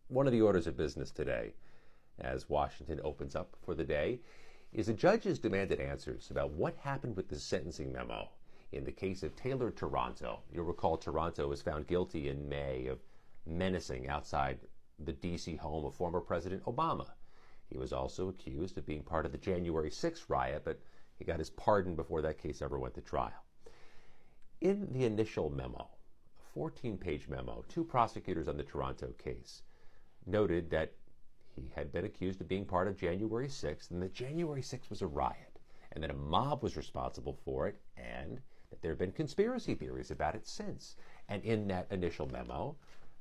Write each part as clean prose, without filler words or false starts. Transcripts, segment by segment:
One of the orders of business today, as Washington opens up for the day, is the judges demanded answers about what happened with the sentencing memo in the case of Taylor Taranto. You'll recall Taranto was found guilty in May of menacing outside the D.C. home of former President Obama. He was also accused of being part of the January 6th riot, but he got his pardon before that case ever went to trial. In the initial memo, a 14-page memo, two prosecutors on the Taranto case noted that he had been accused of being part of January 6th, and that January 6th was a riot, and that a mob was responsible for it, and that there have been conspiracy theories about it since. And in that initial memo,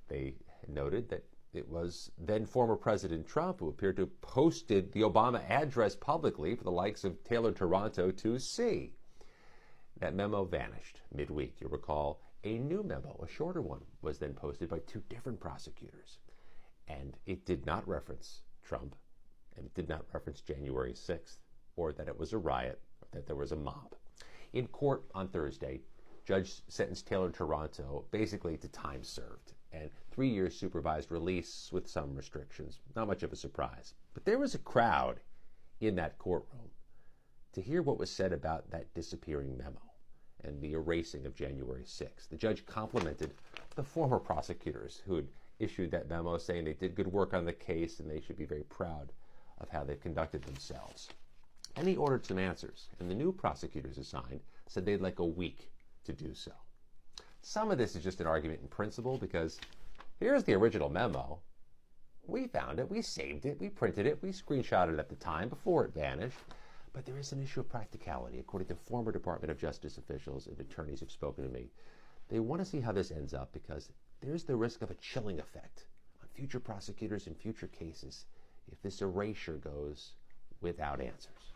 they noted that it was then former President Trump who appeared to have posted the Obama address publicly for the likes of Taylor Taranto to see. That memo vanished midweek. You'll recall a new memo, a shorter one, was then posted by two different prosecutors. And it did not reference Trump, and it did not reference January 6th, or that it was a riot, or that there was a mob. In court on Thursday, judge sentenced Taylor Taranto basically to time served and 3 years supervised release with some restrictions. Not much of a surprise. But there was a crowd in that courtroom to hear what was said about that disappearing memo and the erasing of January 6th. The judge complimented the former prosecutors who had issued that memo, saying they did good work on the case and they should be very proud of how they've conducted themselves. And he ordered some answers, and the new prosecutors assigned said they'd like a week to do so. Some of this is just an argument in principle, because here's the original memo. We found it, we saved it, we printed it, we screenshotted it at the time before it vanished. But there is an issue of practicality. According to former Department of Justice officials and attorneys who've spoken to me, they want to see how this ends up, because there's the risk of a chilling effect on future prosecutors in future cases if this erasure goes without answers.